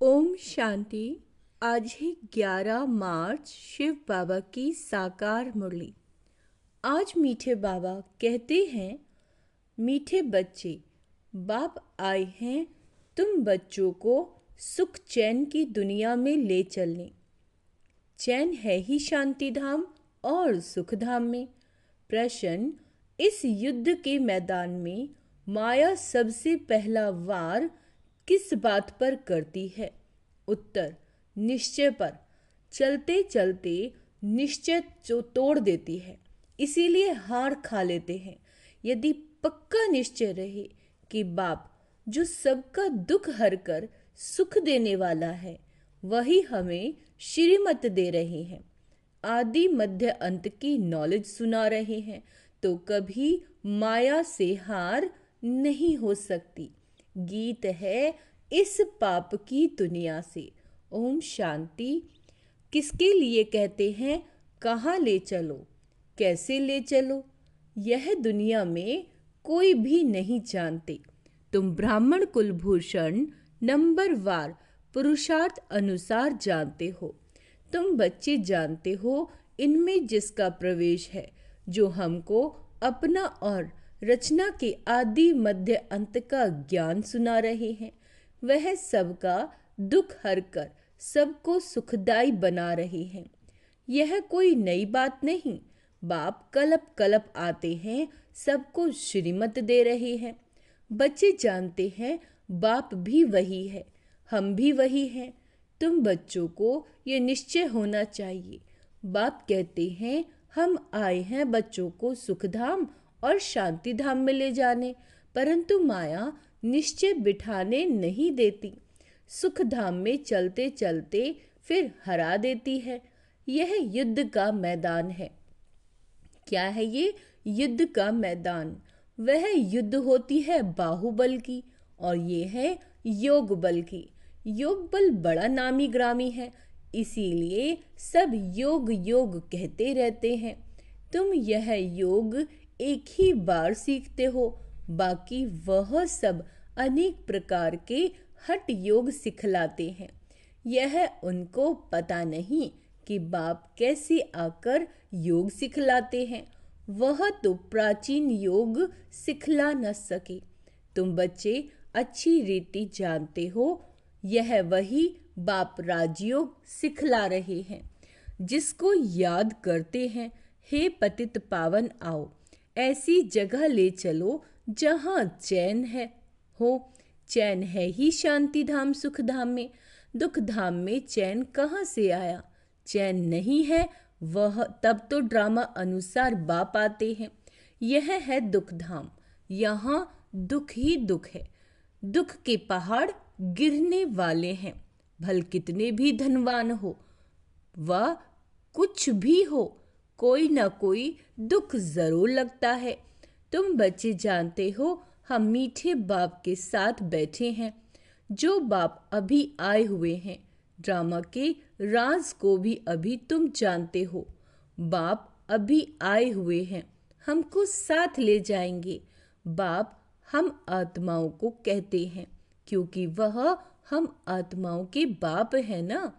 ओम शांति। आज ही 11 मार्च शिव बाबा की साकार मुरली। आज मीठे बाबा कहते हैं, मीठे बच्चे, बाप आए हैं तुम बच्चों को सुख चैन की दुनिया में ले चलने। चैन है ही शांति धाम और सुख धाम में। प्रश्न, इस युद्ध के मैदान में माया सबसे पहला वार किस बात पर करती है? उत्तर, निश्चय पर। चलते चलते निश्चय तोड़ देती है, इसीलिए हार खा लेते हैं। यदि पक्का निश्चय रहे कि बाप जो सबका दुख हर कर सुख देने वाला है, वही हमें श्रीमत दे रहे हैं, आदि मध्य अंत की नॉलेज सुना रहे हैं, तो कभी माया से हार नहीं हो सकती। गीत है इस पाप की दुनिया से। ओम शांति। किसके लिए कहते हैं, कहाँ ले चलो, कैसे ले चलो, यह दुनिया में कोई भी नहीं जानते। तुम ब्राह्मण कुलभूषण नंबर वार पुरुषार्थ अनुसार जानते हो। तुम बच्चे जानते हो इनमें जिसका प्रवेश है, जो हमको अपना और रचना के आदि मध्य अंत का ज्ञान सुना रहे हैं। वह सबका दुख हर कर सबको सुखदाई बना रहे हैं। यह कोई नई बात नहीं। बाप कल्प कल्प आते हैं, सबको श्रीमत दे रहे हैं। बच्चे जानते हैं बाप भी वही है, हम भी वही हैं। तुम बच्चों को ये निश्चय होना चाहिए। बाप कहते हैं, हम आए हैं बच्चों को सुखधाम और शांति धाम में ले जाने, परंतु माया निश्चय बिठाने नहीं देती। सुख धाम में चलते चलते फिर हरा देती है। यह युद्ध का मैदान है। क्या है ये युद्ध का मैदान? वह युद्ध होती है बाहुबल की, और ये है योग बल की। योग बल बड़ा नामी ग्रामी है, इसीलिए सब योग योग कहते रहते हैं। तुम यह योग एक ही बार सीखते हो, बाकी वह सब अनेक प्रकार के हठ योग सिखलाते हैं। यह उनको पता नहीं कि बाप कैसे आकर योग सिखलाते हैं। वह तो प्राचीन योग सिखला न सके। तुम बच्चे अच्छी रीति जानते हो, यह वही बाप राजयोग सिखला रहे हैं, जिसको याद करते हैं, हे पतित पावन आओ, ऐसी जगह ले चलो जहाँ चैन हो। चैन है ही शांति धाम सुख धाम में। दुख धाम में चैन कहाँ से आया? चैन नहीं है वह, तब तो ड्रामा अनुसार बाप आते हैं। यह है दुख धाम, यहाँ दुख ही दुख है। दुख के पहाड़ गिरने वाले हैं। भल कितने भी धनवान हो, वह कुछ भी हो, कोई ना कोई दुख जरूर लगता है। तुम बच्चे जानते हो, हम मीठे बाप के साथ बैठे हैं, जो बाप अभी आए हुए हैं। ड्रामा के राज को भी अभी तुम जानते हो। बाप अभी आए हुए हैं, हमको साथ ले जाएंगे। बाप हम आत्माओं को कहते हैं, क्योंकि वह हम आत्माओं के बाप है ना।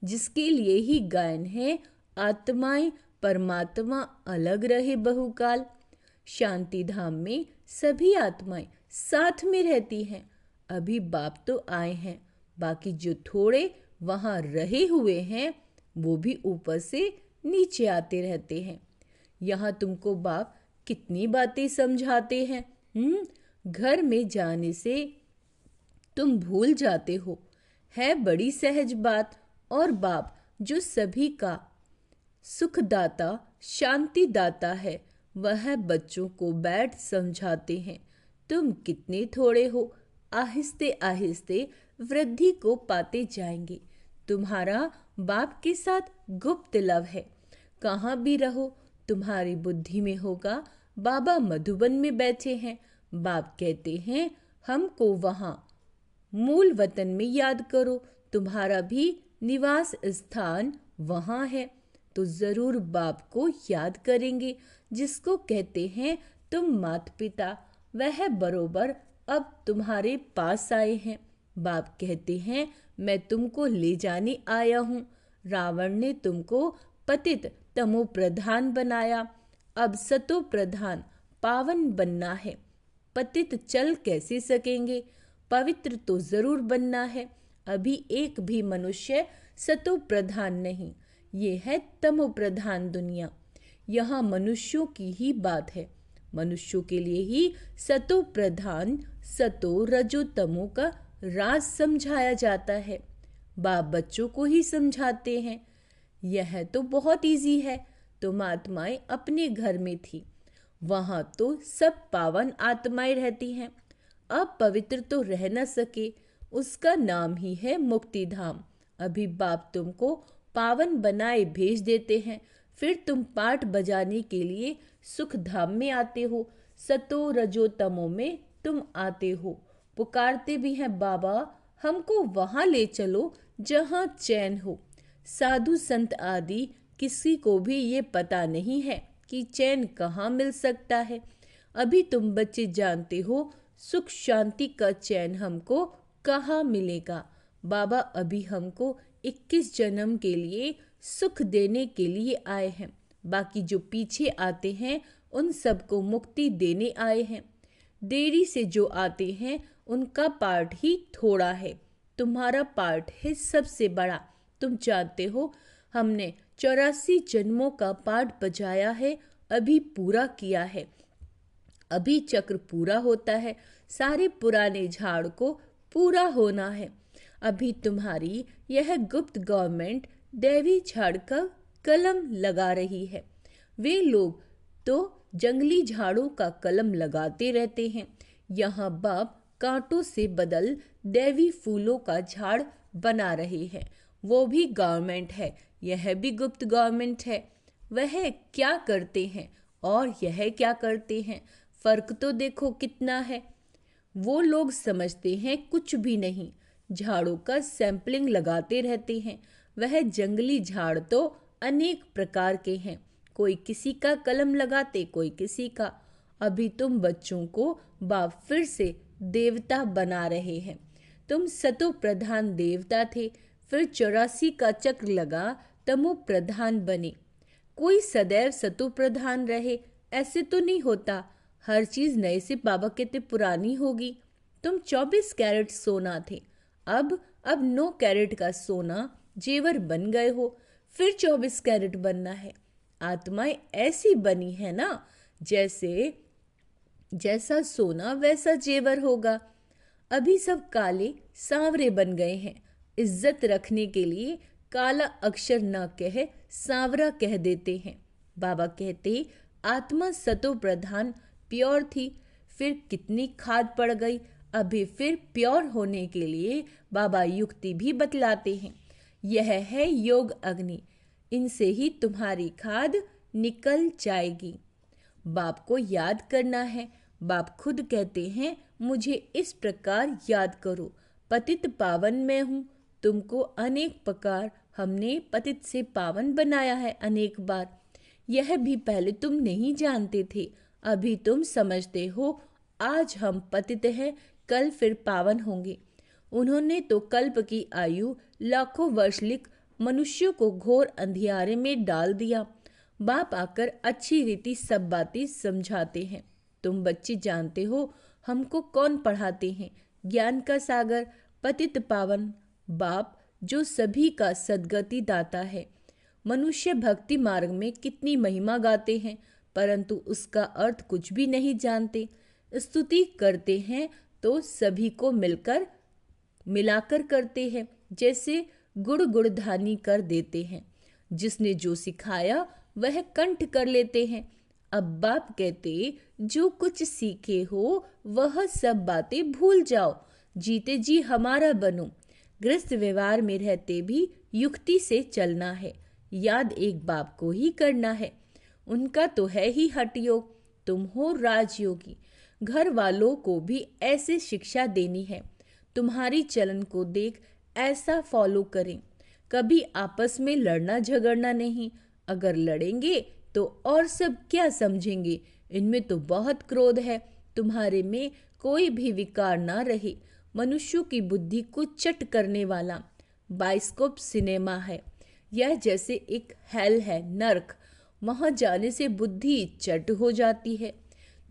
जिसके लिए ही गायन है, आत्माएं परमात्मा अलग रहे बहुकाल। शांति धाम में सभी आत्माएं साथ में रहती हैं। अभी बाप तो आए हैं, बाकी जो थोड़े वहाँ रहे हुए हैं, वो भी ऊपर से नीचे आते रहते हैं। यहाँ तुमको बाप कितनी बातें समझाते हैं। घर में जाने से तुम भूल जाते हो, है बड़ी सहज बात। और बाप जो सभी का सुखदाता शांति दाता है, वह बच्चों को बैठ समझाते हैं। तुम कितने थोड़े हो, आहिस्ते आहिस्ते वृद्धि को पाते जाएंगे। तुम्हारा बाप के साथ गुप्त लव है। कहाँ भी रहो, तुम्हारी बुद्धि में होगा बाबा मधुबन में बैठे हैं। बाप कहते हैं, हमको वहाँ मूल वतन में याद करो, तुम्हारा भी निवास स्थान वहाँ है। तो जरूर बाप को याद करेंगे, जिसको कहते हैं तुम माता पिता। वह बरोबर अब तुम्हारे पास आए हैं। बाप कहते हैं, मैं तुमको ले जाने आया हूँ। रावण ने तुमको पतित तमो प्रधान बनाया, अब सतो प्रधान पावन बनना है। पतित चल कैसे सकेंगे, पवित्र तो जरूर बनना है। अभी एक भी मनुष्य सतो प्रधान नहीं, ये है तमो प्रधान दुनिया। यहाँ मनुष्यों की ही बात है। मनुष्यों के लिए ही सतो प्रधान सतो रजो तमो का राज समझाया जाता है। बाप बच्चों को ही समझाते हैं। यह तो बहुत इजी है। तुम आत्माएं अपने घर में थी, वहां तो सब पावन आत्माएं रहती हैं। अब पवित्र तो रह न सके, उसका नाम ही है मुक्ति धाम। अभी बाप तुमको पावन बनाए भेज देते हैं, फिर तुम पाठ बजाने के लिए सुख धाम में आते हो। सतो रजो तमो में तुम आते हो, पुकारते भी हैं, बाबा हमको वहां ले चलो जहां चैन हो। साधु संत आदि किसी को भी ये पता नहीं है कि चैन कहाँ मिल सकता है। अभी तुम बच्चे जानते हो सुख शांति का चैन हमको कहाँ मिलेगा। बाबा अभी हमको 21 जन्म के लिए सुख देने के लिए आए हैं। बाकी जो पीछे आते हैं उन सबको मुक्ति देने आए हैं। देरी से जो आते हैं उनका पार्ट ही थोड़ा है, तुम्हारा पार्ट है सबसे बड़ा। तुम जानते हो हमने 84 जन्मों का पाठ बजाया है, अभी पूरा किया है। अभी चक्र पूरा होता है, सारे पुराने झाड़ को पूरा होना है। अभी तुम्हारी यह गुप्त गवर्नमेंट दैवी झाड़ का कलम लगा रही है। वे लोग तो जंगली झाड़ों का कलम लगाते रहते हैं। यहाँ बाप कांटों से बदल दैवी फूलों का झाड़ बना रहे हैं। वो भी गवर्नमेंट है, यह भी गुप्त गवर्नमेंट है। वह क्या करते हैं और यह क्या करते हैं, फर्क तो देखो कितना है। वो लोग समझते हैं कुछ भी नहीं, झाड़ों का सैंपलिंग लगाते रहते हैं। वह जंगली झाड़ तो अनेक प्रकार के हैं, कोई किसी का कलम लगाते, कोई किसी का। अभी तुम बच्चों को बाप फिर से देवता बना रहे हैं। तुम सतो प्रधान देवता थे, फिर 84 का चक्र लगा, तमो प्रधान बने। कोई सदैव सतो प्रधान रहे ऐसे तो नहीं होता, हर चीज नए से बाबा कहते पुरानी होगी। तुम 24 कैरेट सोना थे, अब 9 कैरेट का सोना जेवर बन गए हो, फिर 24 कैरेट बनना है। आत्माएं ऐसी बनी है ना, जैसा सोना वैसा जेवर होगा। अभी सब काले सांवरे बन गए हैं। इज्जत रखने के लिए काला अक्षर न कह सांवरा कह देते हैं। बाबा कहते आत्मा सतो प्रधान प्योर थी, फिर कितनी खाद पड़ गई। अभी फिर प्योर होने के लिए बाबा युक्ति भी बतलाते हैं। यह है योग अग्नि, इनसे ही तुम्हारी खाद निकल जाएगी। बाप को याद करना है। बाप खुद कहते हैं मुझे इस प्रकार याद करो, पतित पावन मैं हूँ। तुमको अनेक प्रकार हमने पतित से पावन बनाया है, अनेक बार। यह भी पहले तुम नहीं जानते थे, अभी तुम समझते हो। आज हम पतित हैं, कल फिर पावन होंगे। उन्होंने तो कल्प की आयु लाखों वर्ष लिख मनुष्यों को घोर अंधियारे में डाल दिया। बाप आकर अच्छी रीति सब बातें समझाते हैं। तुम बच्चे जानते हो हमको कौन पढ़ाते हैं, ज्ञान का सागर पतित पावन बाप जो सभी का सद्गति दाता है। मनुष्य भक्ति मार्ग में कितनी महिमा गाते हैं, परंतु उसका अर्थ कुछ भी नहीं जानते। स्तुति करते हैं तो सभी को मिलाकर करते हैं, जैसे गुड़ धानी कर देते हैं। जिसने जो सिखाया वह कंठ कर लेते हैं। अब बाप कहते जो कुछ सीखे हो वह सब बातें भूल जाओ, जीते जी हमारा बनो। गृहस्थ व्यवहार में रहते भी युक्ति से चलना है, याद एक बाप को ही करना है। उनका तो है ही हठ योग, तुम हो राजयोगी। घर वालों को भी ऐसे शिक्षा देनी है, तुम्हारी चलन को देख ऐसा फॉलो करें। कभी आपस में लड़ना झगड़ना नहीं, अगर लड़ेंगे तो और सब क्या समझेंगे, इनमें तो बहुत क्रोध है। तुम्हारे में कोई भी विकार ना रहे, मनुष्यों की बुद्धि को चट करने वाला बाइस्कोप सिनेमा है। यह जैसे एक हेल है, नर्क। वहां जाने से बुद्धि चट हो जाती है।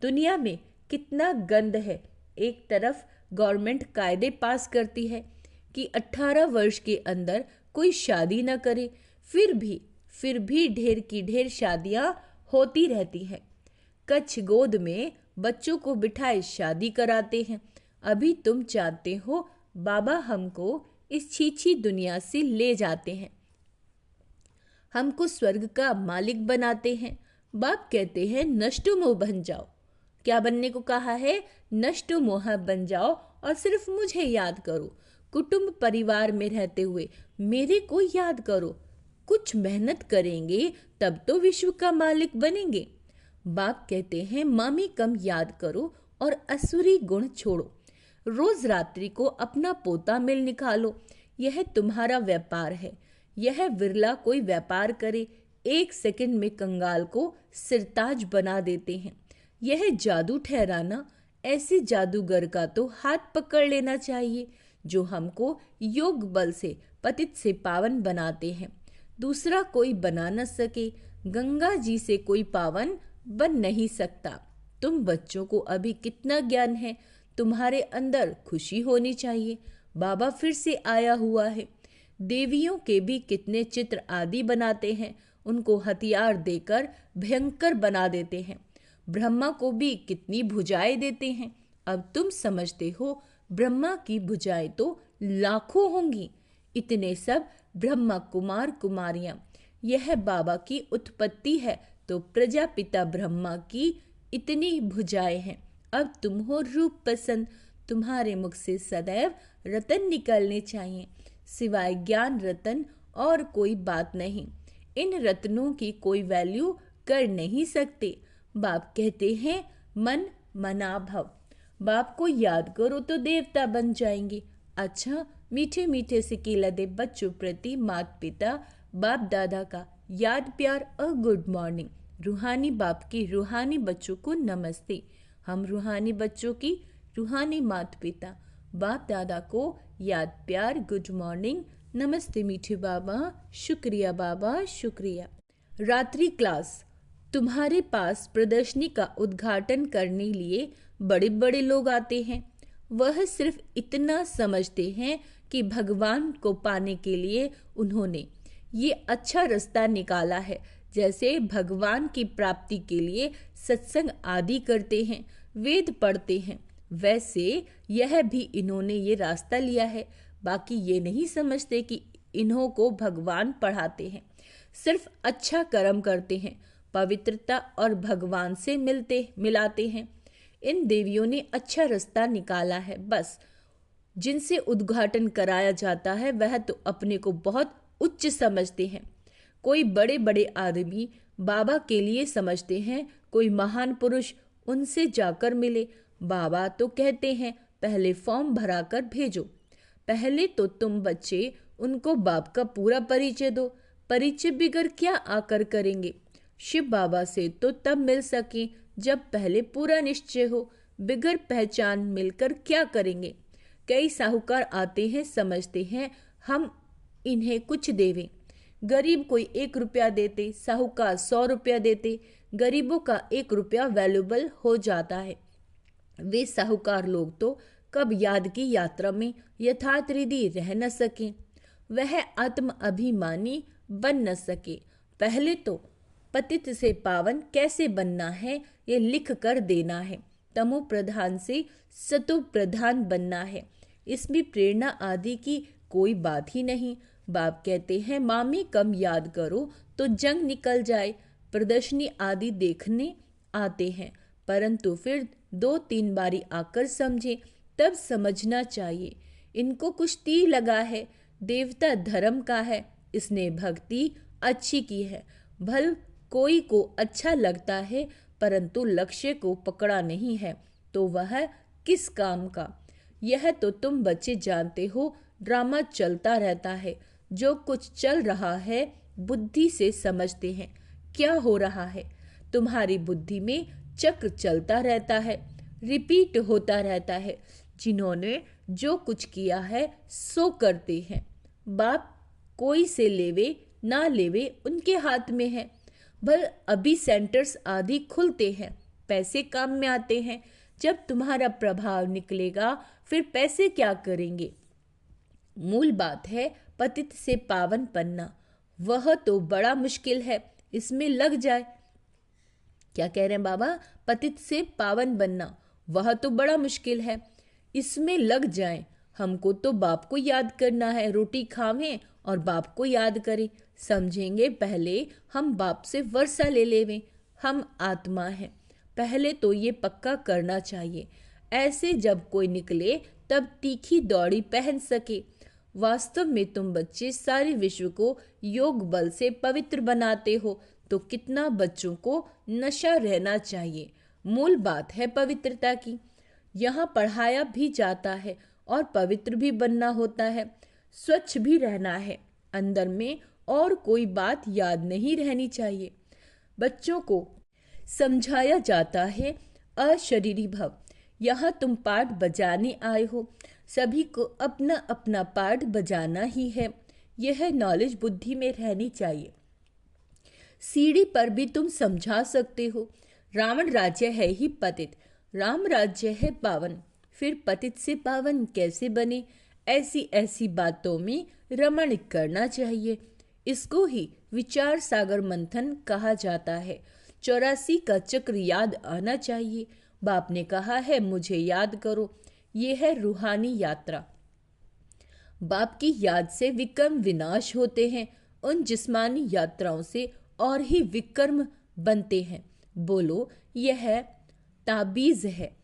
दुनिया में कितना गंद है। एक तरफ गवर्नमेंट कायदे पास करती है कि 18 वर्ष के अंदर कोई शादी न करे, फिर भी ढेर की ढेर शादियां होती रहती हैं। कच्छ गोद में बच्चों को बिठाए शादी कराते हैं। अभी तुम जानते हो, बाबा हमको इस छीछी दुनिया से ले जाते हैं, हमको स्वर्ग का मालिक बनाते हैं। बाप कहते हैं नष्टो मोह बन जाओ। क्या बनने को कहा है? नष्टो मोह बन जाओ और सिर्फ मुझे याद करो। कुटुंब परिवार में रहते हुए मेरे को याद करो। कुछ मेहनत करेंगे तब तो विश्व का मालिक बनेंगे। बाप कहते हैं मामी कम याद करो और असुरी गुण छोड़ो। रोज रात्रि को अपना पोता मिल निकालो। यह तुम्हारा व्यापार है। यह विरला कोई व्यापार करे। 1 सेकंड में कंगाल को सिरताज बना देते हैं। यह जादू ठहराना, ऐसे जादूगर का तो हाथ पकड़ लेना चाहिए जो हमको योग बल से पतित से पावन बनाते हैं। दूसरा कोई बना न सके। गंगा जी से कोई पावन बन नहीं सकता। तुम बच्चों को अभी कितना ज्ञान है। तुम्हारे अंदर खुशी होनी चाहिए। बाबा फिर से आया हुआ है। देवियों के भी कितने चित्र आदि बनाते हैं, उनको हथियार देकर भयंकर बना देते हैं। ब्रह्मा को भी कितनी भुजाएं देते हैं। अब तुम समझते हो, ब्रह्मा की भुजाएं तो लाखों होंगी। इतने सब ब्रह्मा कुमार कुमारियां। यह बाबा की उत्पत्ति है तो प्रजापिता ब्रह्मा की इतनी भुजाएं हैं। अब तुम हो रूप पसंद। तुम्हारे मुख से सदैव रतन निकलने चाहिए, सिवाय ज्ञान रतन और कोई बात नहीं। इन रत्नों की कोई वैल्यू कर नहीं सकते। बाप कहते हैं मन मना भव। बाप को याद करो तो देवता बन जाएंगे। अच्छा, मीठे मीठे से केला दे बच्चों प्रति माता पिता बाप दादा का याद प्यार और गुड मॉर्निंग। रूहानी बाप की रूहानी बच्चों को नमस्ते। हम रूहानी बच्चों की रूहानी माता पिता बाप दादा को याद प्यार, गुड मॉर्निंग, नमस्ते मीठे बाबा, शुक्रिया बाबा, शुक्रिया। रात्रि क्लास। तुम्हारे पास प्रदर्शनी का उद्घाटन करने लिए बड़े बड़े लोग आते हैं। वह सिर्फ इतना समझते हैं कि भगवान को पाने के लिए उन्होंने ये अच्छा रास्ता निकाला है। जैसे भगवान की प्राप्ति के लिए सत्संग आदि करते हैं, वेद पढ़ते हैं, वैसे यह भी इन्होंने ये रास्ता लिया है। बाकी ये नहीं समझते कि इन्हों को भगवान पढ़ाते हैं। सिर्फ अच्छा कर्म करते हैं, पवित्रता और भगवान से मिलाते हैं। इन देवियों ने अच्छा रास्ता निकाला है। बस जिनसे उद्घाटन कराया जाता है वह तो अपने को बहुत उच्च समझते हैं। कोई बड़े बड़े आदमी बाबा के लिए समझते हैं, कोई महान पुरुष उनसे जाकर मिले। बाबा तो कहते हैं पहले फॉर्म भरा कर भेजो। पहले तो तुम बच्चे उनको बाप का पूरा परिचय दो। परिचय बिगर क्या आकर करेंगे? शिव बाबा से तो तब मिल सके जब पहले पूरा निश्चय हो। बिगर पहचान मिलकर क्या करेंगे? कई साहूकार आते हैं, समझते हैं हम इन्हें कुछ देवें। गरीब कोई 1 रुपया देते, साहूकार 100 रुपया देते। गरीबों का 1 रुपया वैल्यूबल हो जाता है। वे साहूकार लोग तो कब याद की यात्रा में यथार्थ रिधि रह न सके, वह आत्म अभिमानी बन न सके। पहले तो पतित से पावन कैसे बनना है ये लिख कर देना है। तमो प्रधान से सतो प्रधान बनना है। इसमें प्रेरणा आदि की कोई बात ही नहीं। बाप कहते हैं मामी कम याद करो तो जंग निकल जाए। प्रदर्शनी आदि देखने आते हैं, परंतु फिर 2-3 बारी आकर समझे, तब समझना चाहिए इनको कुछ तीर लगा है। देवता धर्म का है, इसने भक्ति अच्छी की है। भल कोई को अच्छा लगता है परंतु लक्ष्य को पकड़ा नहीं है तो वह किस काम का? यह तो तुम बच्चे जानते हो, ड्रामा चलता रहता है। जो कुछ चल रहा है बुद्धि से समझते हैं क्या हो रहा है। तुम्हारी बुद्धि में चक्र चलता रहता है, रिपीट होता रहता है। जिन्होंने जो कुछ किया है सो करते हैं। बाप कोई से लेवे ना लेवे उनके हाथ में है। भल अभी सेंटर्स आदि खुलते हैं, पैसे काम में आते हैं। जब तुम्हारा प्रभाव निकलेगा फिर पैसे क्या करेंगे? मूल बात है पतित से पावन बनना। वह तो बड़ा मुश्किल है, इसमें लग जाए। क्या कह रहे हैं बाबा? पतित से पावन बनना वह तो बड़ा मुश्किल है, इसमें लग जाएं। हमको तो बाप को याद करना है, रोटी खावें और बाप को याद करें। समझेंगे पहले हम बाप से वर्षा ले लेवें, हम आत्मा हैं। पहले तो ये पक्का करना चाहिए, ऐसे जब कोई निकले तब तीखी दौड़ी पहन सके। वास्तव में तुम बच्चे सारे विश्व को योग बल से पवित्र बनाते हो, तो कितना बच्चों को नशा रहना चाहिए। मूल बात है पवित्रता की। यहाँ पढ़ाया भी जाता है और पवित्र भी बनना होता है, स्वच्छ भी रहना है। अंदर में और कोई बात याद नहीं रहनी चाहिए। बच्चों को समझाया जाता है अशरीरी भव। यहाँ तुम पाठ बजाने आए हो, सभी को अपना अपना पाठ बजाना ही है। यह नॉलेज बुद्धि में रहनी चाहिए। सीढ़ी पर भी तुम समझा सकते हो, रावण राज्य है ही पतित, राम राज्य है पावन। फिर पतित से पावन कैसे बने? ऐसी ऐसी बातों में रमण करना चाहिए। इसको ही विचार सागर मंथन कहा जाता है। 84 का चक्र याद आना चाहिए। बाप ने कहा है मुझे याद करो, ये है रूहानी यात्रा। बाप की याद से विक्रम विनाश होते हैं, उन जिस्मानी यात्राओं से और ही विक्रम बनते हैं। बोलो यह ताबीज है,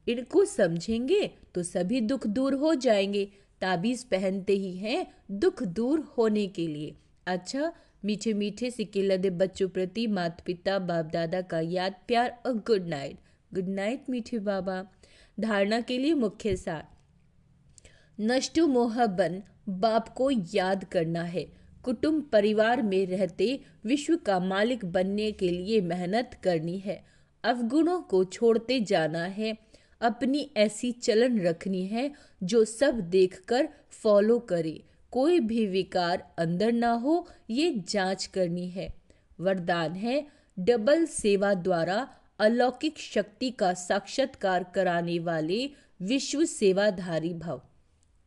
इनको समझेंगे तो सभी दुख दूर हो जाएंगे। ताबीज पहनते ही हैं दुख दूर होने के लिए। अच्छा, मीठे मीठे सिक्के लदे बच्चों प्रति माता पिता बाप दादा का याद प्यार और गुड नाइट। गुड नाइट मीठे बाबा। धारणा के लिए मुख्य सार। नष्टु मोह बन बाप को याद करना है। कुटुंब परिवार में रहते विश्व का मालिक बनने के लिए मेहनत करनी है। अवगुणों को छोड़ते जाना है। अपनी ऐसी चलन रखनी है जो सब देखकर फॉलो करे। कोई भी विकार अंदर ना हो, ये जांच करनी है। वरदान है डबल सेवा द्वारा अलौकिक शक्ति का साक्षात्कार कराने वाले विश्व सेवाधारी भव।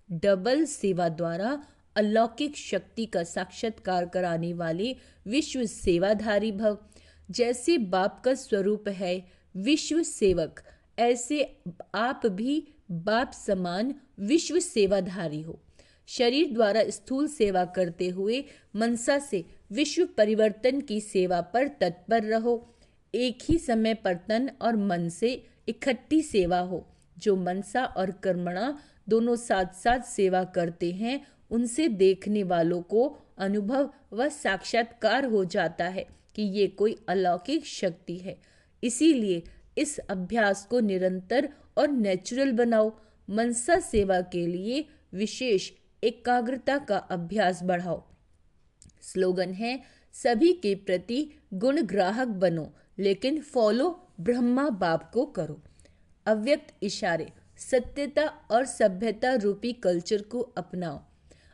डबल सेवा द्वारा अलौकिक शक्ति का साक्षात्कार कराने वाले विश्व सेवाधारी भव। जैसे बाप का स्वरूप है विश्व सेवक, ऐसे आप भी बाप समान विश्व सेवाधारी हो। शरीर द्वारा स्थूल सेवा करते हुए मनसा से विश्व परिवर्तन की सेवा पर तत्पर रहो। एक ही समय पर तन और मन से इकट्ठी सेवा हो। जो मनसा और कर्मणा दोनों साथ साथ सेवा करते हैं, उनसे देखने वालों को अनुभव व साक्षात्कार हो जाता है कि ये कोई अलौकिक शक्ति है। इसीलिए इस अभ्यास को निरंतर और नेचुरल बनाओ। मनसा सेवा के लिए विशेष एकाग्रता का अभ्यास बढ़ाओ। स्लोगन है सभी के प्रति गुण ग्राहक बनो, लेकिन फॉलो ब्रह्मा बाप को करो। अव्यक्त इशारे। सत्यता और सभ्यता रूपी कल्चर को अपनाओ।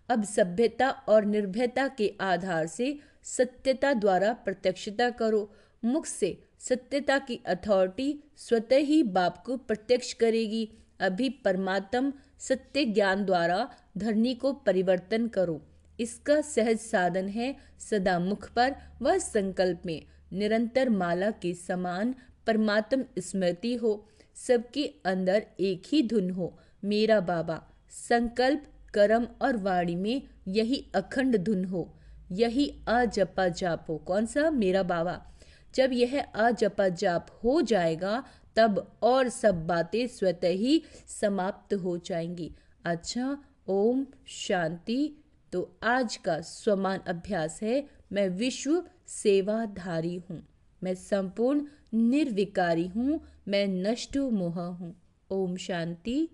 अब सभ्यता और निर्भयता के आधार से सत्यता द्वारा प्रत्यक्षता करो। मुख से सत्यता की अथॉरिटी स्वतः ही बाप को प्रत्यक्ष करेगी। अभी परमात्म सत्य ज्ञान द्वारा धरनी को परिवर्तन करो। इसका सहज साधन है सदा मुख पर व संकल्प में निरंतर माला के समान परमात्म स्मृति हो। सबके अंदर एक ही धुन हो, मेरा बाबा। संकल्प कर्म और वाणी में यही अखंड धुन हो, यही अजपा जाप हो। कौन सा? मेरा बाबा। जब यह अजपा जाप हो जाएगा तब और सब बातें स्वतः ही समाप्त हो जाएंगी। अच्छा, ओम शांति। तो आज का स्वमान अभ्यास है मैं विश्व सेवाधारी हूँ, मैं संपूर्ण निर्विकारी हूँ, मैं नष्ट मोह हूँ। ओम शांति।